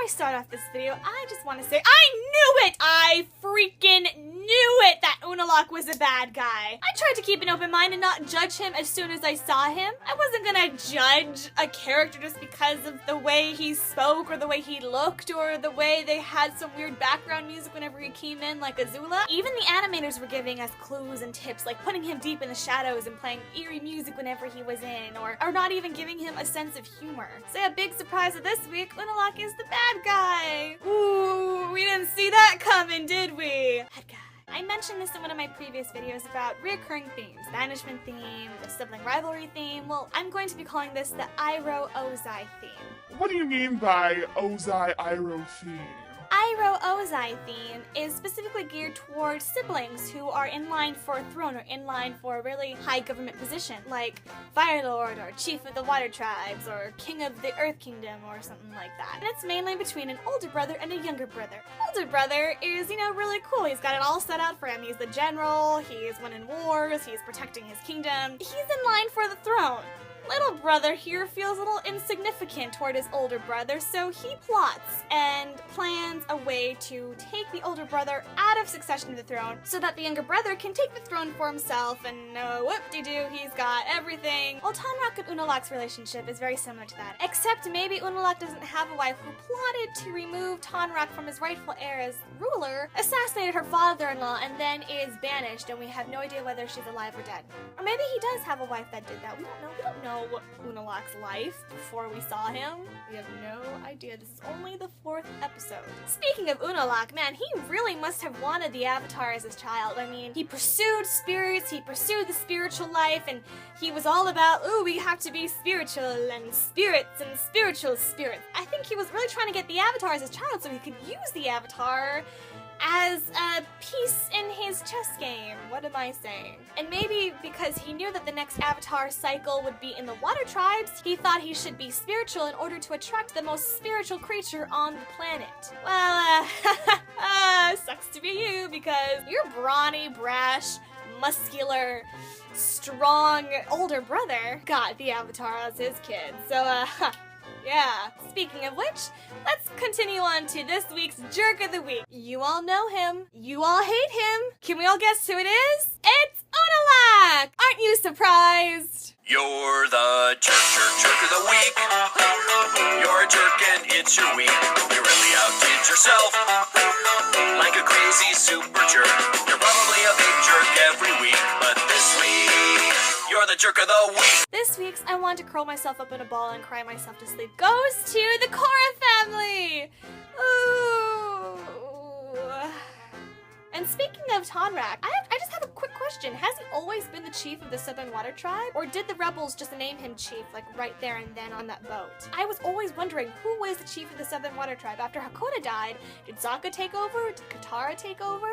I start off this video, I just want to say, I knew it! I freaking knew it that Unalaq was a bad guy. I tried to keep an open mind and not judge him as soon as I saw him. I wasn't gonna judge a character just because of the way he spoke or the way he looked or the way they had some weird background music whenever he came in, like Azula. Even the animators were giving us clues and tips, like putting him deep in the shadows and playing eerie music whenever he was in, or not even giving him a sense of humor. So yeah, big surprise of this week, Unalaq is the bad guy. Ooh, we didn't see that coming, did we? Bad guy. I mentioned this in one of my previous videos about reoccurring themes. Banishment theme, the sibling rivalry theme. Well, I'm going to be calling this the Iroh Ozai theme. What do you mean by Ozai Iroh theme? Iroh Ozai theme is specifically geared towards siblings who are in line for a throne or in line for a really high government position, like Fire Lord or Chief of the Water Tribes or King of the Earth Kingdom or something like that. And it's mainly between an older brother and a younger brother. Older brother is, really cool. He's got it all set out for him. He's the general, he's winning wars, he's protecting his kingdom. He's in line for the throne. Little brother here feels a little insignificant toward his older brother, so he plots and plans a way to take the older brother out of succession to the throne so that the younger brother can take the throne for himself, and whoop-de-doo, he's got everything. Well, Tonraq and Unalaq's relationship is very similar to that, except maybe Unalaq doesn't have a wife who plotted to remove Tonraq from his rightful heir as ruler, assassinated her father-in-law, and then is banished, and we have no idea whether she's alive or dead. Or maybe he does have a wife that did that. We don't know Unalaq's life before we saw him. We have no idea. This is only the 4th episode. Speaking of Unalaq, man, he really must have wanted the Avatar as his child. I mean, he pursued spirits, he pursued the spiritual life, and he was all about, ooh, we have to be spiritual and spirits and spiritual spirits. I think he was really trying to get the Avatar as his child so he could use the Avatar as a piece in his chess game. What am I saying? And maybe because he knew that the next Avatar cycle would be in the Water Tribes, he thought he should be spiritual in order to attract the most spiritual creature on the planet. Well, sucks to be you, because your brawny, brash, muscular, strong older brother got the Avatar as his kid. So, yeah. Speaking of which, let's continue on to this week's Jerk of the Week. You all know him. You all hate him. Can we all guess who it is? It's Unalaq! Aren't you surprised? You're the jerk of the week. You're a jerk and it's your week. You really outdid yourself like a crazy super jerk. You're probably a big jerk every week, but this week, you're the jerk of the week. This week's I Want to Curl Myself Up in a Ball and Cry Myself to Sleep goes to the Korra family! Ooh. And speaking of Tonraq, I just have a quick question. Has he always been the chief of the Southern Water Tribe? Or did the rebels just name him chief, like right there and then on that boat? I was always wondering, who was the chief of the Southern Water Tribe? After Hakoda died, did Sokka take over? Did Katara take over?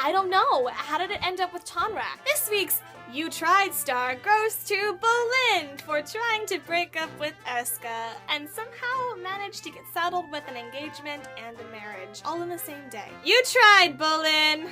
I don't know. How did it end up with Tonraq? This week's You Tried star goes to Bolin for trying to break up with Eska and somehow managed to get saddled with an engagement and a marriage all in the same day. You tried, Bolin.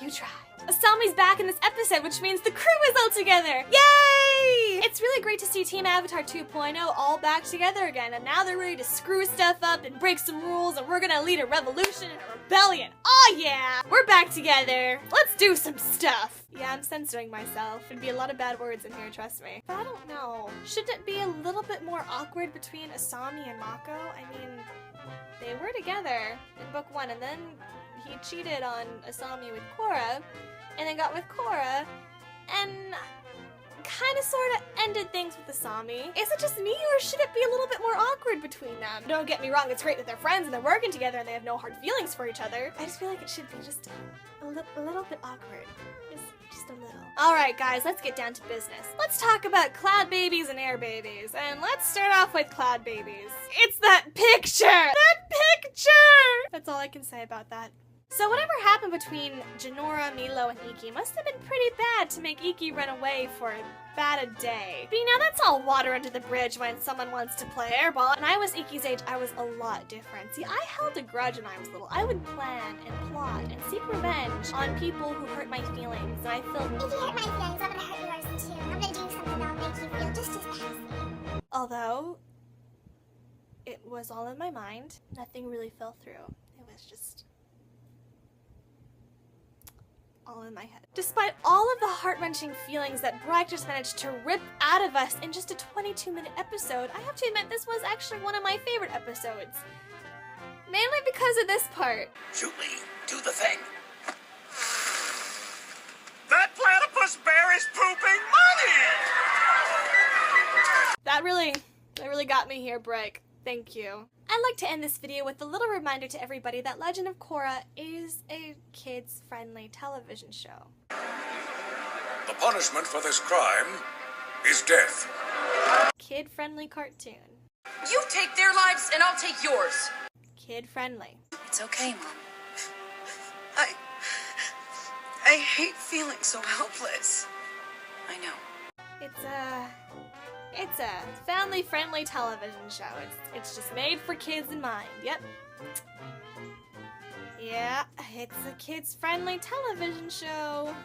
You tried. Asami's back in this episode, which means the crew is all together. Yay! It's really great to see Team Avatar 2.0 all back together again, and now they're ready to screw stuff up and break some rules, and we're gonna lead a revolution and a rebellion. Oh yeah! We're back together. Let's do some stuff. Yeah, I'm censoring myself. There'd be a lot of bad words in here, trust me. But I don't know. Shouldn't it be a little bit more awkward between Asami and Mako? I mean, they were together in book 1, and then he cheated on Asami with Korra, and then got with Korra, and kind of sort of ended things with Asami. Is it just me, or should it be a little bit more awkward between them? Don't get me wrong, it's great that they're friends and they're working together and they have no hard feelings for each other. I just feel like it should be just a little bit awkward. Just a little. Alright guys, let's get down to business. Let's talk about cloud babies and air babies, and let's start off with cloud babies. It's that picture! That picture! That's all I can say about that. So whatever happened between Jinora, Milo, and Ikki must have been pretty bad to make Ikki run away for bad a day. But that's all water under the bridge when someone wants to play airball. When I was Ikki's age, I was a lot different. See, I held a grudge when I was little. I would plan and plot and seek revenge on people who hurt my feelings. And I felt, if you hurt my feelings, I'm gonna hurt yours too. I'm gonna do something that'll make you feel just as bad as me. Although, It was all in my mind. Nothing really fell through. It was just all in my head. Despite all of the heart-wrenching feelings that Bryke just managed to rip out of us in just a 22-minute episode, I have to admit this was actually one of my favorite episodes. Mainly because of this part. Julie, do the thing. That platypus bear is pooping money! That really got me here, Bryke. Thank you. I'd like to end this video with a little reminder to everybody that Legend of Korra is a kids-friendly television show. The punishment for this crime is death. Kid-friendly cartoon. You take their lives and I'll take yours. Kid-friendly. It's okay, Mom. I hate feeling so helpless. I know. It's a family-friendly television show. It's just made for kids in mind. Yep. Yeah, it's a kids-friendly television show.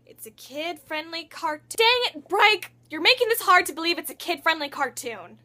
It's a kid-friendly cartoon. Dang it, Bryke! You're making this hard to believe it's a kid-friendly cartoon.